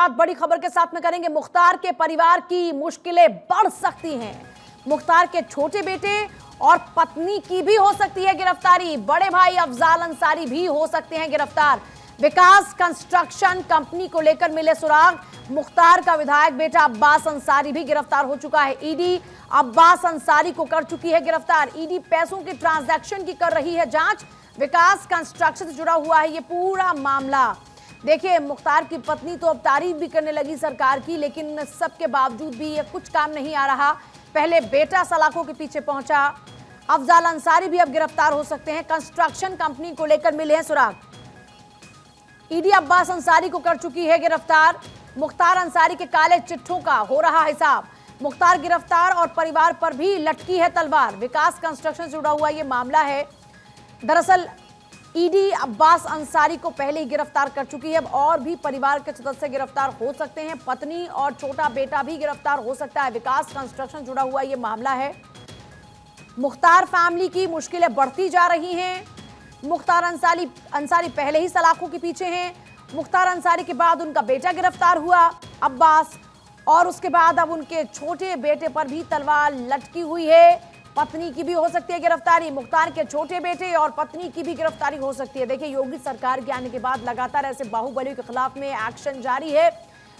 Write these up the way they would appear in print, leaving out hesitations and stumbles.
शुरुआत बड़ी खबर के साथ में करेंगे। मुख्तार के परिवार की मुश्किलें बढ़ सकती हैं। मुख्तार के छोटे बेटे और पत्नी की भी हो सकती है गिरफ्तारी। बड़े भाई अफजाल अंसारी भी हो सकते हैं गिरफ्तार। विकास कंस्ट्रक्शन कंपनी को लेकर मिले सुराग। मुख्तार का विधायक बेटा अब्बास अंसारी भी गिरफ्तार हो चुका है। ईडी अब्बास अंसारी को कर चुकी है गिरफ्तार। ईडी पैसों के ट्रांजैक्शन की कर रही है जांच। विकास कंस्ट्रक्शन से जुड़ा हुआ है ये पूरा मामला। देखिए, मुख्तार की पत्नी तो अब तारीफ भी करने लगी सरकार की, लेकिन सबके बावजूद भी ये कुछ काम नहीं आ रहा। पहले बेटा सलाखों के पीछे पहुंचा। अफजाल अंसारी भी अब गिरफ्तार हो सकते हैं। कंस्ट्रक्शन कंपनी को लेकर मिले हैं सुराग। ईडी अब्बास अंसारी को कर चुकी है गिरफ्तार। मुख्तार अंसारी के काले चिट्ठों का हो रहा हिसाब। मुख्तार गिरफ्तार और परिवार पर भी लटकी है तलवार। विकास कंस्ट्रक्शन से जुड़ा हुआ यह मामला है। दरअसल ईडी अब्बास अंसारी को पहले ही गिरफ्तार कर चुकी है। अब और भी परिवार के सदस्य गिरफ्तार हो सकते हैं। पत्नी और छोटा बेटा भी गिरफ्तार हो सकता है। विकास कंस्ट्रक्शन जुड़ा हुआ यह मामला है। मुख्तार फैमिली की मुश्किलें बढ़ती जा रही हैं। मुख्तार अंसारी पहले ही सलाखों के पीछे हैं। मुख्तार अंसारी के बाद उनका बेटा गिरफ्तार हुआ अब्बास, और उसके बाद अब उनके छोटे बेटे पर भी तलवार लटकी हुई है। पत्नी की भी हो सकती है गिरफ्तारी। मुख्तार के छोटे बेटे और पत्नी की भी गिरफ्तारी हो सकती है। देखिए, योगी सरकार के आने के बाद लगातार ऐसे बाहुबलियों के खिलाफ में एक्शन जारी है।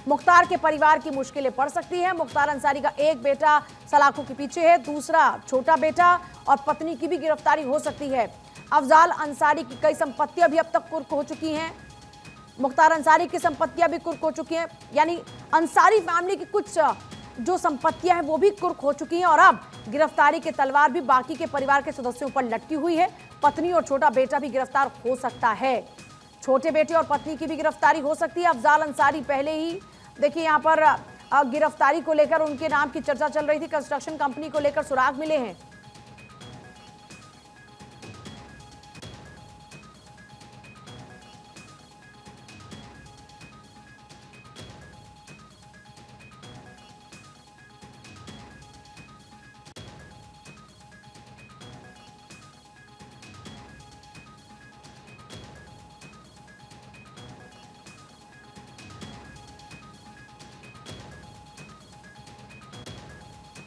मुख्तार के परिवार की मुश्किलें पड़ सकती है। मुख्तार अंसारी का एक बेटा सलाखों के पीछे है, दूसरा छोटा बेटा और पत्नी की भी गिरफ्तारी हो सकती है। अफजाल अंसारी की कई संपत्तियां भी अब तक कुर्क हो चुकी हैं। मुख्तार अंसारी की संपत्तियां भी कुर्क हो चुकी हैं, यानी अंसारी फैमिली की कुछ जो संपत्तियां हैं वो भी कुर्क हो चुकी हैं। और अब गिरफ्तारी की तलवार भी बाकी के परिवार के सदस्यों पर लटकी हुई है। पत्नी और छोटा बेटा भी गिरफ्तार हो सकता है। छोटे बेटे और पत्नी की भी गिरफ्तारी हो सकती है। अफजाल अंसारी पहले ही देखिए यहां पर गिरफ्तारी को लेकर उनके नाम की चर्चा चल रही थी। कंस्ट्रक्शन कंपनी को लेकर सुराग मिले हैं।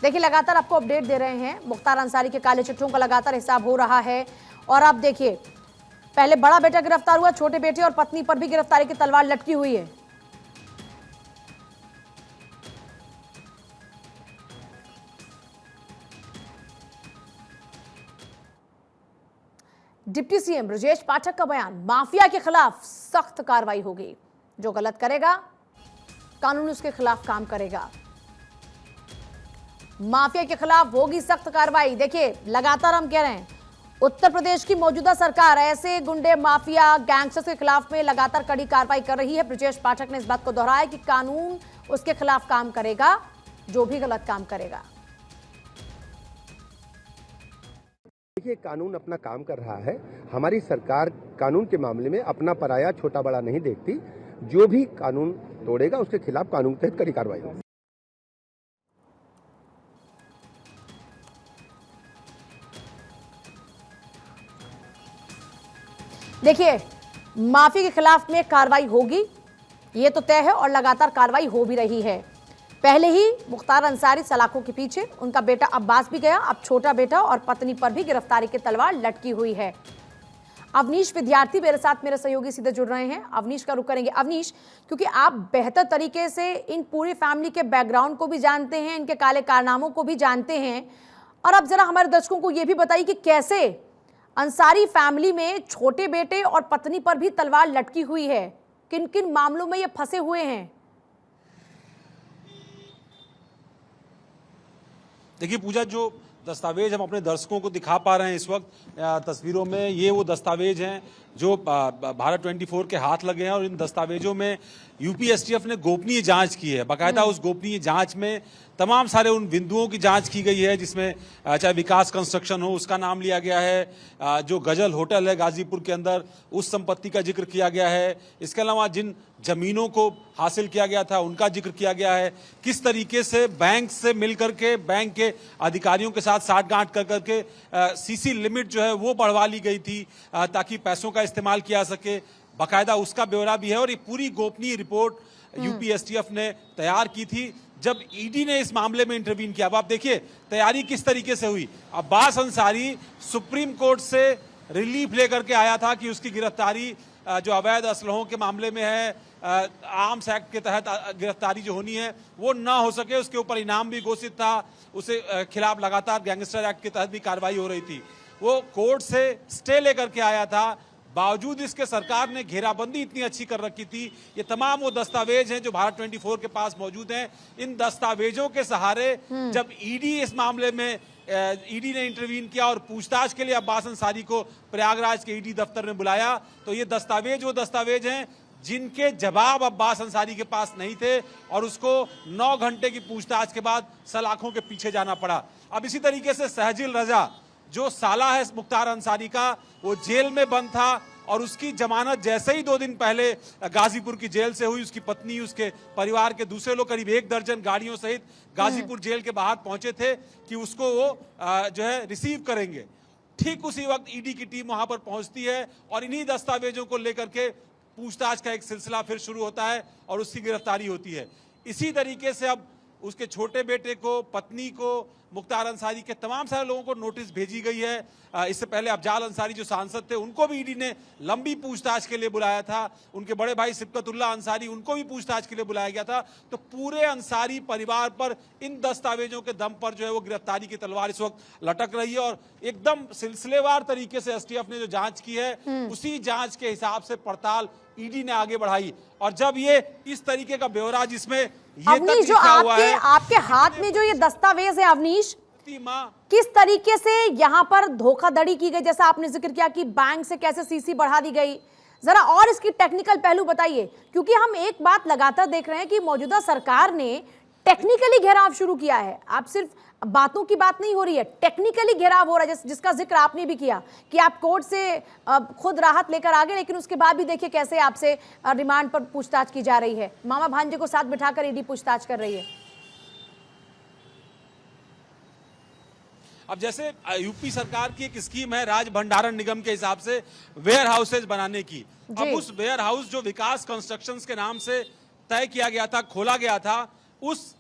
देखिए, लगातार आपको अपडेट दे रहे हैं। मुख्तार अंसारी के काले चिट्ठों का लगातार हिसाब हो रहा है। और अब देखिए, पहले बड़ा बेटा गिरफ्तार हुआ, छोटे बेटे और पत्नी पर भी गिरफ्तारी की तलवार लटकी हुई है। डिप्टी सीएम ब्रजेश पाठक का बयान, माफिया के खिलाफ सख्त कार्रवाई होगी। जो गलत करेगा कानून उसके खिलाफ काम करेगा। माफिया के खिलाफ होगी सख्त कार्रवाई। देखिए, लगातार हम कह रहे हैं उत्तर प्रदेश की मौजूदा सरकार ऐसे गुंडे, माफिया, गैंगस्टर्स के खिलाफ में लगातार कड़ी कार्रवाई कर रही है। ब्रजेश पाठक ने इस बात को दोहराया कि कानून उसके खिलाफ काम करेगा जो भी गलत काम करेगा। देखिए, कानून अपना काम कर रहा है। हमारी सरकार कानून के मामले में अपना पराया छोटा बड़ा नहीं देखती। जो भी कानून तोड़ेगा उसके खिलाफ कानून के तहत कड़ी कार्रवाई होगी। देखिए, माफी के खिलाफ में कार्रवाई होगी, ये तो तय है और लगातार कार्रवाई हो भी रही है। पहले ही मुख्तार अंसारी सलाखों के पीछे, उनका बेटा अब्बास भी गया, अब छोटा बेटा और पत्नी पर भी गिरफ्तारी की तलवार लटकी हुई है। अवनीश विद्यार्थी मेरे साथ, मेरे सहयोगी सीधे जुड़ रहे हैं। अवनीश का रुख करेंगे। अवनीश, क्योंकि आप बेहतर तरीके से इन पूरी फैमिली के बैकग्राउंड को भी जानते हैं, इनके काले कारनामों को भी जानते हैं, और अब जरा हमारे दर्शकों को यह भी बताइए कि कैसे अंसारी फैमिली में छोटे बेटे और पत्नी पर भी तलवार लटकी हुई है, किन किन मामलों में ये फंसे हुए हैं? देखिए पूजा, जो दस्तावेज हम अपने दर्शकों को दिखा पा रहे हैं इस वक्त तस्वीरों में, ये वो दस्तावेज हैं जो भारत 24 के हाथ लगे हैं। और इन दस्तावेजों में यूपीएसटीएफ ने गोपनीय जांच की है। बाकायदा उस गोपनीय जांच में तमाम सारे उन बिंदुओं की जांच की गई है, जिसमें चाहे विकास कंस्ट्रक्शन हो उसका नाम लिया गया है, जो गजल होटल है गाजीपुर के अंदर उस संपत्ति का जिक्र किया गया है, इसके अलावा जिन जमीनों को हासिल किया गया था उनका जिक्र किया गया है, किस तरीके से बैंक से मिलकर के बैंक के अधिकारियों के साथ साठगांठ कर करके सीसी लिमिट जो है वो बढ़वा ली गई थी ताकि पैसों का इस्तेमाल किया सके, बाकायदा उसका ब्यौरा भी है। और ये पूरी गोपनीय रिपोर्ट यूपी एसटीएफ ने तैयार की थी जब ईडी ने इस मामले में इंटरवीन किया। अब आप देखिए तैयारी किस तरीके से हुई। अब्बास अंसारी सुप्रीम कोर्ट से रिलीफ लेकर के आया था कि उसकी गिरफ्तारी जो अवैध असलहों के मामले में है, आर्म्स एक्ट के तहत गिरफ्तारी जो होनी है वो ना हो सके। उसके ऊपर इनाम भी घोषित था, उसे खिलाफ लगातार गैंगस्टर एक्ट के तहत भी कार्रवाई हो रही थी। वो कोर्ट से स्टे लेकर के आया था, बावजूद इसके सरकार ने घेराबंदी इतनी अच्छी कर रखी थी। ये तमाम वो दस्तावेज हैं जो भारत 24 के पास मौजूद हैं। इन दस्तावेजों के सहारे जब ईडी इस मामले में ईडी ने इंटरवीन किया और पूछताछ के लिए अब्बास अंसारी को प्रयागराज के ईडी दफ्तर में बुलाया, तो ये दस्तावेज वो दस्तावेज हैं जिनके जवाब अब्बास अंसारी के पास नहीं थे और उसको 9 घंटे की पूछताछ के बाद सलाखों के पीछे जाना पड़ा। अब इसी तरीके से सहजिल रजा जो साला है मुख्तार अंसारी का, वो जेल में बंद था और उसकी जमानत जैसे ही 2 दिन पहले गाजीपुर की जेल से हुई, उसकी पत्नी, उसके परिवार के दूसरे लोग करीब 1 दर्जन गाड़ियों सहित गाजीपुर जेल के बाहर पहुंचे थे कि उसको वो जो है रिसीव करेंगे। ठीक उसी वक्त ईडी की टीम वहां पर पहुंचती है और इन्हीं दस्तावेजों को लेकर के पूछताछ का एक सिलसिला फिर शुरू होता है और उसकी गिरफ्तारी होती है। इसी तरीके से अब उसके छोटे बेटे को, पत्नी को, मुख्तार अंसारी के तमाम सारे लोगों को नोटिस भेजी गई है। इससे पहले अफजाल अंसारी जो सांसद थे उनको भी ईडी ने लंबी पूछताछ के लिए बुलाया था। उनके बड़े भाई सिबकतुल्लाह अंसारी, उनको भी पूछताछ के लिए बुलाया गया था। तो पूरे अंसारी परिवार पर इन दस्तावेजों के दम पर जो है वो गिरफ्तारी की तलवार इस वक्त लटक रही है और एकदम सिलसिलेवार तरीके से एसटीएफ ने जो जांच की है उसी जांच के हिसाब से पड़ताल ईडी ने आगे बढ़ाई। और जब ये इस तरीके का ब्यौरा जिसमें ये अवनीश, जो आपके हाथ में जो ये दस्तावेज है अवनीश, किस तरीके से यहाँ पर धोखाधड़ी की गई, जैसा आपने जिक्र किया कि बैंक से कैसे सीसी बढ़ा दी गई, जरा और इसकी टेक्निकल पहलू बताइए। क्योंकि हम एक बात लगातार देख रहे हैं कि मौजूदा सरकार ने टेक्निकली घेराव शुरू किया है। आप सिर्फ बातों की बात नहीं हो रही है, टेक्निकली घेराव हो रहा है, जिसका जिक्र आपने भी किया कि आप कोर्ट से खुद राहत लेकर आ गए, लेकिन उसके बाद भी देखिए कैसे आपसे रिमांड पर पूछताछ की जा रही है। मामा भांजे को साथ बिठाकर ईडी पूछताछ कर रही है। अब जैसे यूपी सरकार की एक स्कीम है राज भंडारण निगम के हिसाब से वेयर हाउसेज बनाने की। अब उस वेयर हाउस जो विकास कंस्ट्रक्शंस के नाम से तय किया गया था, खोला गया था, उस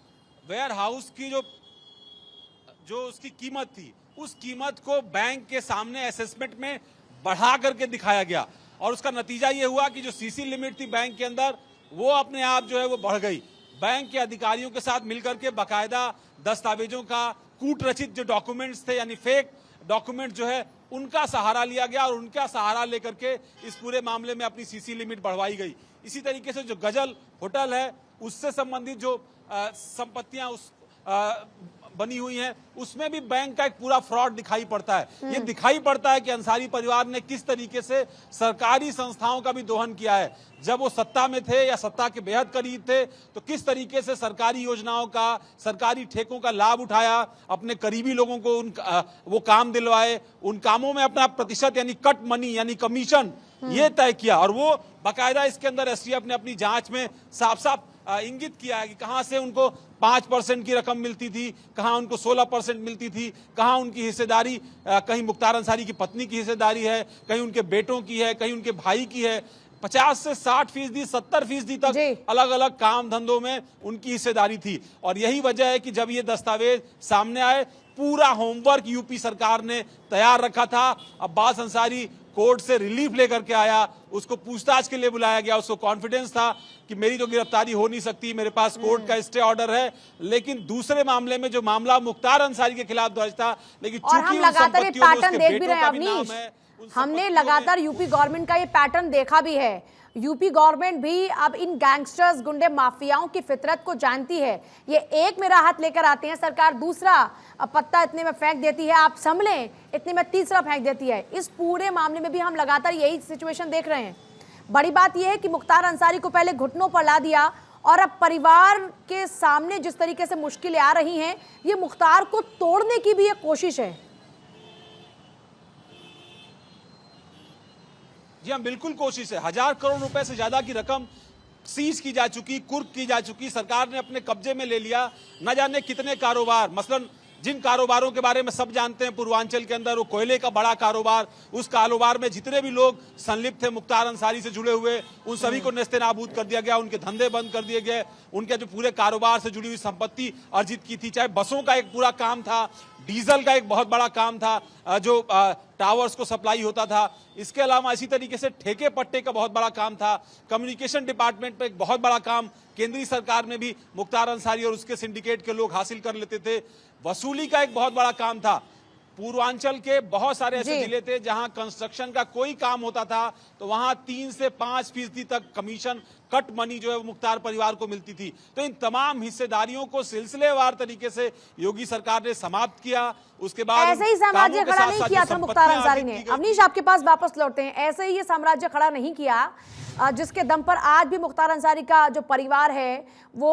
वेयर हाउस की जो उसकी कीमत थी, उस कीमत को बैंक के सामने असेसमेंट में बढ़ा करके दिखाया गया और उसका नतीजा ये हुआ कि जो सीसी लिमिट थी बैंक के अंदर वो अपने आप जो है वो बढ़ गई। बैंक के अधिकारियों के साथ मिलकर के बाकायदा दस्तावेजों का कूट रचित जो डॉक्यूमेंट्स थे यानी फेक डॉक्यूमेंट जो है उनका सहारा लिया गया और उनका सहारा लेकर के इस पूरे मामले में अपनी सीसी लिमिट बढ़वाई गई। इसी तरीके से जो गजल होटल है उससे संबंधित जो संपत्तियां उस बनी हुई हैं उसमें भी बैंक का एक पूरा फ्रॉड दिखाई पड़ता है। ये दिखाई पड़ता है कि अंसारी परिवार ने किस तरीके से सरकारी संस्थाओं का भी दोहन किया है। जब वो सत्ता में थे या सत्ता के बेहद करीब थे तो किस तरीके से सरकारी योजनाओं का, सरकारी ठेकों का लाभ उठाया, अपने करीबी लोगों को वो काम दिलवाए, उन कामों में अपना प्रतिशत यानी कट मनी यानी कमीशन ये तय किया। और वो बाकायदा इसके अंदर एसटीएफ ने अपनी जांच में साफ साफ इंगित किया है कि कहां से उनको 5% की रकम मिलती थी, कहां उनको 16% मिलती थी, कहां उनकी हिस्सेदारी कहीं मुख्तार अंसारी की पत्नी की हिस्सेदारी है, कहीं उनके बेटों की है, कहीं उनके भाई की है। 50 से 60%, 70% तक अलग अलग काम धंधों में उनकी हिस्सेदारी थी। और यही वजह है कि जब ये दस्तावेज सामने आए, पूरा होमवर्क यूपी सरकार ने तैयार रखा था। अब्बास अंसारी कोर्ट से रिलीफ लेकर के आया, उसको पूछताछ के लिए बुलाया गया, उसको कॉन्फिडेंस था कि मेरी तो गिरफ्तारी हो नहीं सकती, मेरे पास कोर्ट का स्टे ऑर्डर है। लेकिन दूसरे मामले में जो मामला मुख्तार अंसारी के खिलाफ दर्ज था, लेकिन और हम लगातार ये पैटर्न देख भी रहे हैं अवनीश, हमने लगातार यूपी गवर्नमेंट का ये पैटर्न देखा भी है। यूपी गवर्नमेंट भी अब इन गैंगस्टर्स, गुंडे माफियाओं की फितरत को जानती है। ये एक में राहत लेकर आते हैं, सरकार दूसरा पत्ता इतने में फेंक देती है, आप संभलें, इतने में तीसरा फेंक देती है। इस पूरे मामले में भी हम लगातार यही सिचुएशन देख रहे हैं। बड़ी बात यह है कि मुख्तार अंसारी को पहले घुटनों पर ला दिया और अब परिवार के सामने जिस तरीके से मुश्किलें आ रही हैं, ये मुख्तार को तोड़ने की भी एक कोशिश है। जी हाँ, बिल्कुल कोशिश है। 1000 करोड़ रुपए से ज्यादा की रकम सीज की जा चुकी, कुर्क की जा चुकी, सरकार ने अपने कब्जे में ले लिया। न जाने कितने कारोबार, मसलन जिन कारोबारों के बारे में सब जानते हैं पूर्वांचल के अंदर, वो कोयले का बड़ा कारोबार, उस कारोबार में जितने भी लोग संलिप्त थे मुख्तार अंसारी से जुड़े हुए, उन सभी को नेस्तनाबूद कर दिया गया, उनके धंधे बंद कर दिए गए, उनके जो पूरे कारोबार से जुड़ी हुई संपत्ति अर्जित की थी, चाहे बसों का एक पूरा काम था, डीजल का एक बहुत बड़ा काम था, जो टावर्स को सप्लाई होता था। इसके अलावा इसी तरीके से ठेके पट्टे का बहुत बड़ा काम था, कम्युनिकेशन डिपार्टमेंट पे एक बहुत बड़ा काम केंद्रीय सरकार में भी मुख्तार अंसारी और उसके सिंडिकेट के लोग हासिल कर लेते थे। वसूली का एक बहुत बड़ा काम था। पूर्वांचल के बहुत सारे ऐसे जिले थे जहां कंस्ट्रक्शन का कोई काम होता था तो वहां 3 से 5% तक कमीशन कट मनी जो है वो मुख्तार परिवार को मिलती थी। तो इन तमाम हिस्सेदारियों को सिलसिलेवार तरीके से योगी सरकार ने समाप्त किया। उसके बाद ऐसे ही साम्राज्य खड़ा नहीं किया था मुख्तार अंसारी ने। अवनीश, आपके पास वापस लौटते हैं। ऐसे ही ये साम्राज्य खड़ा नहीं किया जिसके दम पर आज भी मुख्तार अंसारी का जो परिवार है वो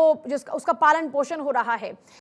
उसका पालन पोषण हो रहा है।